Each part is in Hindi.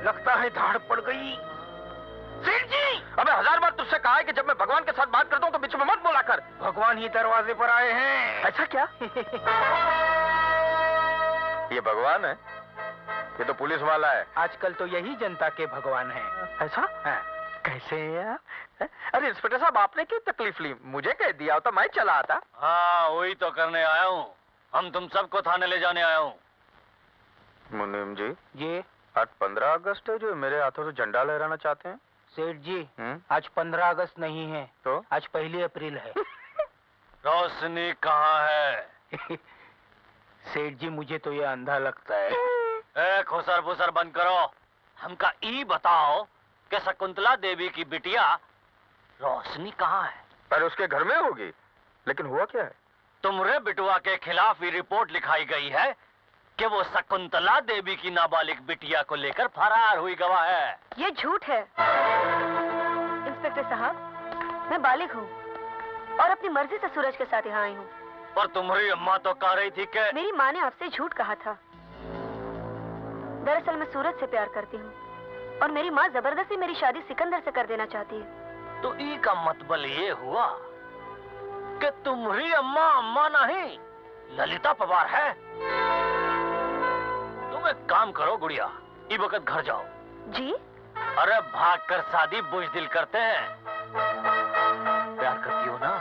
लगता है धाड़ पड़ गई। सेठ जी, अबे 1000 बार तुझसे कहा है कि जब मैं भगवान के साथ बात करता हूँ तो बीच में मत बोला कर। भगवान ही दरवाजे पर आए हैं। ऐसा क्या? ये भगवान है? ये तो पुलिस वाला है। आजकल तो यही जनता के भगवान हैं। ऐसा? हाँ। कैसे हैं आप? अरे इंस्पेक्टर साहब, आपने क्यों तकलीफ ली? मुझे कह दिया होता, मैं चला आता। हाँ, वही तो करने आया हूँ। हम तुम सबको थाने ले जाने आया हूँ। मुनीम जी, ये आज 15 अगस्त है जो मेरे हाथों से झंडा लहराना चाहते हैं। सेठ जी, आज 15 अगस्त नहीं है, तो आज 1 अप्रैल है। रोशनी कहाँ है? सेठ जी, मुझे तो ये अंधा लगता है। ए, खुसर फुसर बंद करो। हमका ई बताओ कि शकुंतला देवी की बिटिया रोशनी कहाँ है? पर उसके घर में होगी, लेकिन हुआ क्या है? तुमरे बिटुआ के खिलाफ ये रिपोर्ट लिखाई गई है कि वो शकुंतला देवी की नाबालिग बिटिया को लेकर फरार हुई गवाह है। ये झूठ है। इंस्पेक्टर साहब, मैं बालिग हूँ और अपनी मर्जी से सूरज के साथ यहाँ आई हूँ। पर तुम्हारी अम्मा तो कह रही थी कि मेरी माँ ने आपसे झूठ कहा था। दरअसल मैं सूरज से प्यार करती हूँ और मेरी माँ जबरदस्ती मेरी शादी सिकंदर से कर देना चाहती है। तो ई का मतलब ये हुआ कि तुम्हारी अम्मा नहीं, ललिता पवार है। तुम एक काम करो गुड़िया, इस वक्त घर जाओ। जी? अरे भागकर शादी बुज़दिल करते हैं। प्यार करती हो ना,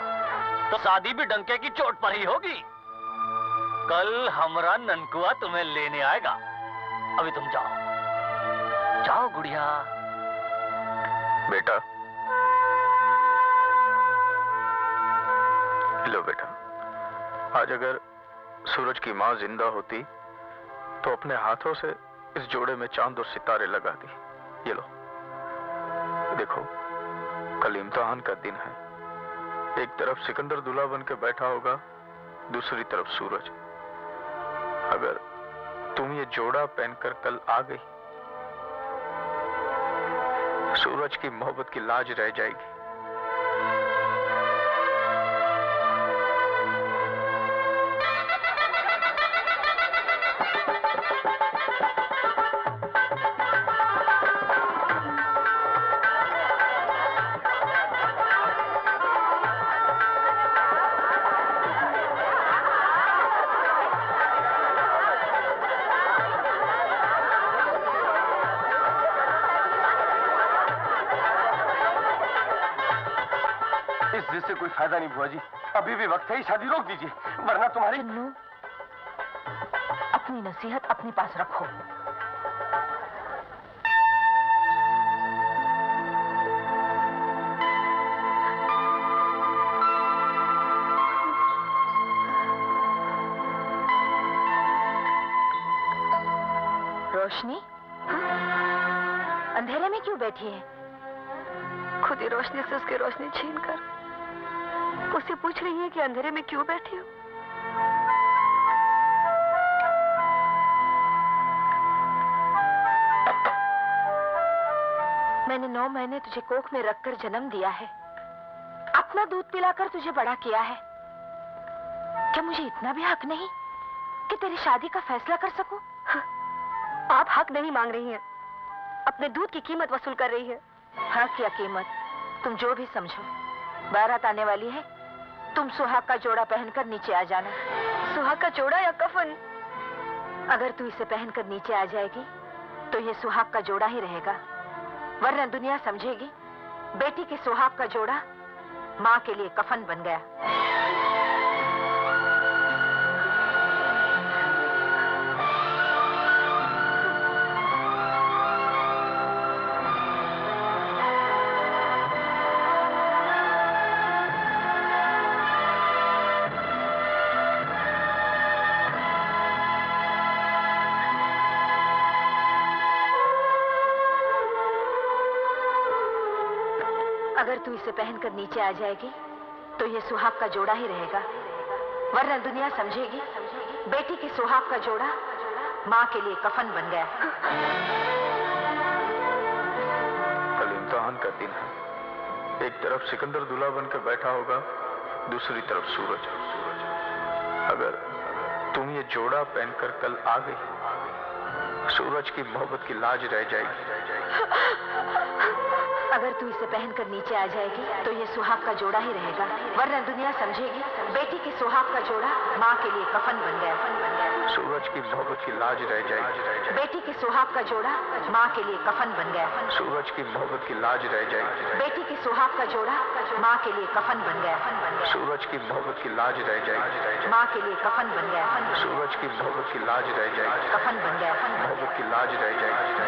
तो शादी भी डंके की चोट पर ही होगी। कल हमरा ननकुआ तुम्हें लेने आएगा। अभी तुम जाओ, जाओ गुड़िया। बेटा, लो बेटा, आज अगर सूरज की माँ जिंदा होती तो अपने हाथों से इस जोड़े में चांद और सितारे लगा दी। ये लो, देखो, कल इम्तिहान का दिन है। एक तरफ सिकंदर दूल्हा बन के बैठा होगा, दूसरी तरफ सूरज। अगर तुम ये जोड़ा पहनकर कल आ गई, सूरज की मोहब्बत की लाज रह जाएगी। इससे कोई फायदा नहीं बुआ जी, अभी भी वक्त है, शादी रोक दीजिए, वरना तुम्हारी। अपनी नसीहत अपने पास रखो। रोशनी, अंधेरे में क्यों बैठी है? खुद ही रोशनी से उसकी रोशनी छीनकर उससे पूछ रही है कि अंधेरे में क्यों बैठी हो। मैंने 9 महीने तुझे कोख में रखकर जन्म दिया है, अपना दूध पिलाकर तुझे बड़ा किया है। क्या मुझे इतना भी हक नहीं कि तेरी शादी का फैसला कर सकूं? आप हक नहीं मांग रही हैं, अपने दूध की कीमत वसूल कर रही है। हक या कीमत तुम जो भी समझो, बारात आने वाली है, तुम सुहाग का जोड़ा पहनकर नीचे आ जाना। सुहाग का जोड़ा या कफन? अगर तू इसे पहनकर नीचे आ जाएगी तो ये सुहाग का जोड़ा ही रहेगा, वरना दुनिया समझेगी बेटी के सुहाग का जोड़ा माँ के लिए कफन बन गया। अगर तू इसे पहनकर नीचे आ जाएगी तो ये सुहाग का जोड़ा ही रहेगा, वरना दुनिया समझेगी बेटी के सुहाग का जोड़ा माँ के लिए कफन बन गया। कल इम्तिहान का दिन है। एक तरफ सिकंदर दूल्हा बन के बैठा होगा, दूसरी तरफ सूरज। अगर तुम ये जोड़ा पहनकर कल आ गई, सूरज की मोहब्बत की लाज रह जाएगी। अगर तू इसे पहनकर नीचे आ जाएगी तो ये सुहाग का जोड़ा ही रहेगा, वरना दुनिया समझेगी बेटी के सुहाग का जोड़ा माँ के लिए कफन बन गया। सूरज की मोहब्बत की लाज रह जाएगी। बेटी के सुहाग का जोड़ा माँ के लिए कफन बन गया। सूरज की मोहब्बत की लाज रह जाएगी। बेटी के सुहाग का जोड़ा माँ के लिए कफन बन गया। सूरज की मोहब्बत की लाज रह जाएगी। माँ के लिए कफन बन गया। सूरज की मोहब्बत की लाज रह जाएगी। कफन बन गया। मोहब्बत की लाज रह जाएगी।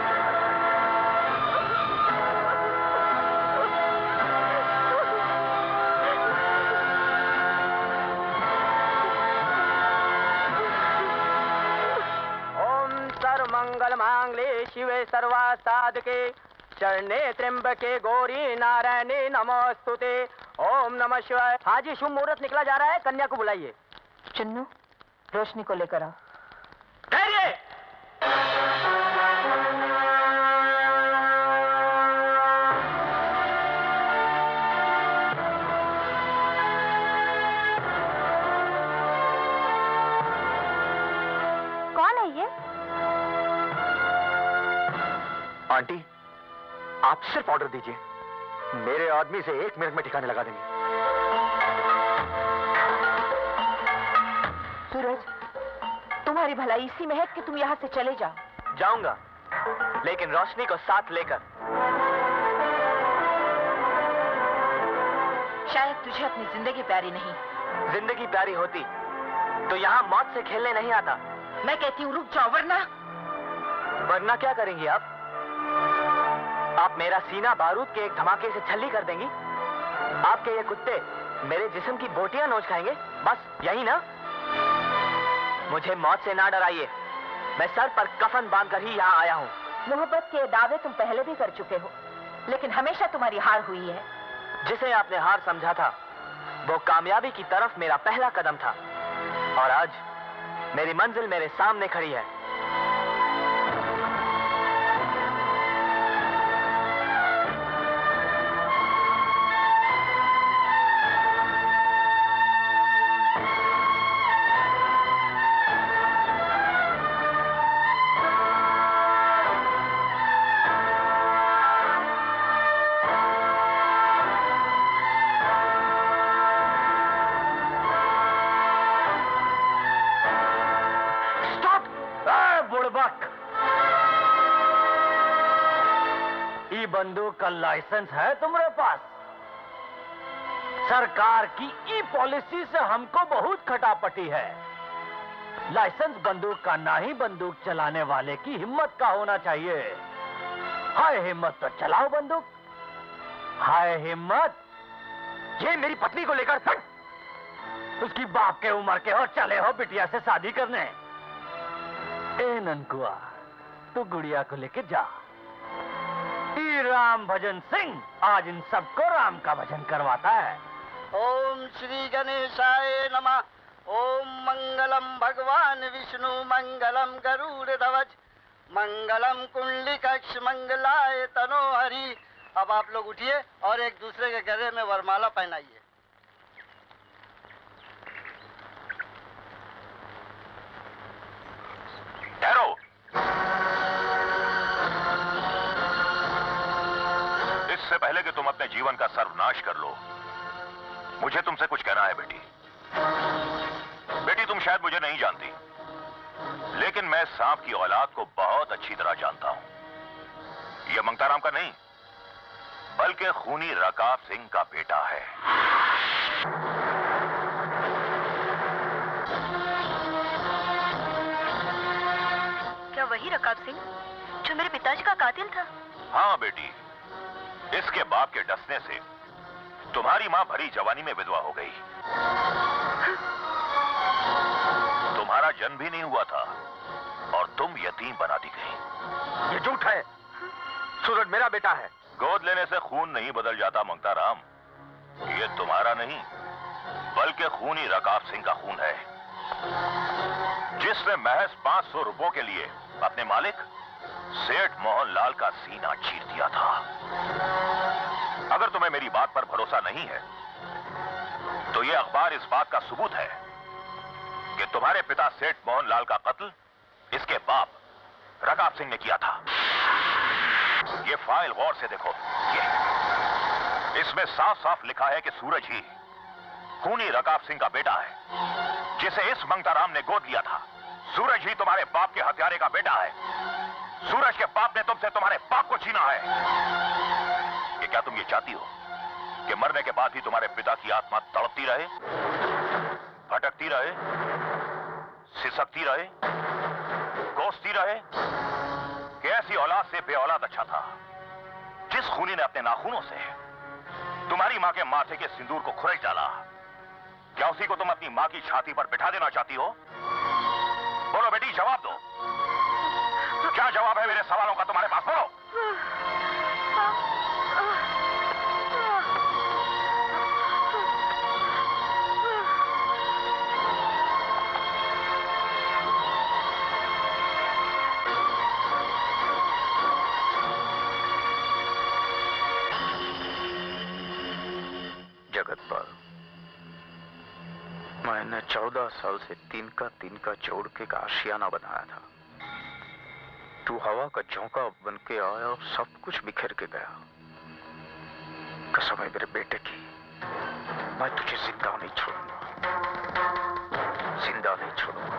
मंगल मांगले शिवे सर्वा साधके चरणे त्र्यंबके गौरी नारायणी नमोस्तुते। ओम नमः शिवाय। हाँ जी, शुभ मुहूर्त निकला जा रहा है, कन्या को बुलाइए। चन्नू, रोशनी को लेकर आओ। ठहरिए। कौन है ये? आंटी, आप सिर्फ ऑर्डर दीजिए, मेरे आदमी से 1 मिनट में ठिकाने लगा देंगे। सूरज, तुम्हारी भलाई इसी में है कि तुम यहाँ से चले जाओ। जाऊंगा, लेकिन रोशनी को साथ लेकर। शायद तुझे अपनी जिंदगी प्यारी नहीं। जिंदगी प्यारी होती तो यहाँ मौत से खेलने नहीं आता। मैं कहती हूँ रुक जाओ, वरना क्या करेंगी आप? आप मेरा सीना बारूद के एक धमाके से छल्ली कर देंगी? आपके ये कुत्ते मेरे जिस्म की बोटियां नोच खाएंगे? बस यही ना? मुझे मौत से ना डराइए, मैं सर पर कफन बांधकर ही यहाँ आया हूँ। मोहब्बत के दावे तुम पहले भी कर चुके हो, लेकिन हमेशा तुम्हारी हार हुई है। जिसे आपने हार समझा था वो कामयाबी की तरफ मेरा पहला कदम था, और आज मेरी मंजिल मेरे सामने खड़ी है। बंदूक का लाइसेंस है तुम्हारे पास? सरकार की ई पॉलिसी से हमको बहुत खटापटी है। लाइसेंस बंदूक का ना ही बंदूक चलाने वाले की हिम्मत का होना चाहिए। हाय हिम्मत तो चलाओ बंदूक। हाय हिम्मत। ये मेरी पत्नी को लेकर उसकी बाप के उम्र के हो चले हो बिटिया से शादी करने। ए ननकुआ, तू गुड़िया को लेके जा। राम भजन सिंह आज इन सबको राम का भजन करवाता है। ओम श्री गणेशाय नमः। ओम मंगलम भगवान विष्णु मंगलम गरुड़ ध्वज मंगलम कुंडलिकक्ष मंगलाय तनोहरि। अब आप लोग उठिए और एक दूसरे के गले में वरमाला पहनाइए। ठहरो। इससे पहले कि तुम अपने जीवन का सर्वनाश कर लो, मुझे तुमसे कुछ कहना है बेटी। बेटी, तुम शायद मुझे नहीं जानती, लेकिन मैं सांप की औलाद को बहुत अच्छी तरह जानता हूं। यह मंगताराम का नहीं, बल्कि खूनी रकाब सिंह का बेटा है। क्या वही रकाब सिंह जो मेरे पिताजी का कातिल था? हाँ बेटी, इसके बाप के डसने से तुम्हारी मां भरी जवानी में विधवा हो गई। तुम्हारा जन्म भी नहीं हुआ था और तुम यतीम बना दी गई। ये झूठ है। सूरज मेरा बेटा है। गोद लेने से खून नहीं बदल जाता मंगताराम। ये तुम्हारा नहीं, बल्कि खूनी रकाब सिंह का खून है, जिसने महज 500 रुपयों के लिए अपने मालिक सेठ मोहन लाल का सीना चीर दिया था। अगर तुम्हें मेरी बात पर भरोसा नहीं है, तो यह अखबार इस बात का सबूत है कि तुम्हारे पिता सेठ मोहन लाल का कत्ल इसके बाप रकाब सिंह ने किया था। ये फाइल गौर से देखो, ये इसमें साफ साफ लिखा है कि सूरज ही खूनी रकाब सिंह का बेटा है, जिसे इस मंगताराम ने गोद लिया था। सूरज ही तुम्हारे बाप के हत्यारे का बेटा है। सूरज के बाप ने तुमसे तुम्हारे बाप को छीना है। कि क्या तुम ये चाहती हो कि मरने के बाद भी तुम्हारे पिता की आत्मा तड़पती रहे, भटकती रहे, सिसकती रहे, कोसती रहे? कि ऐसी औलाद से बेऔलाद अच्छा था। जिस खूनी ने अपने नाखूनों से तुम्हारी मां के माथे के सिंदूर को खुरच डाला, क्या उसी को तुम अपनी मां की छाती पर बिठा देना चाहती हो? बोलो बेटी, जवाब दो। क्या जवाब है मेरे सवालों का तुम्हारे पास? बोलो। जगतपाल, मैंने 14 साल से तिनका जोड़ के एक आशियाना बनाया था। तू हवा का झोंका बनके आया और सब कुछ बिखेर के गया। कसम है मेरे बेटे की, मैं तुझे जिंदा नहीं छोड़ूंगा, जिंदा नहीं छोड़ूंगा।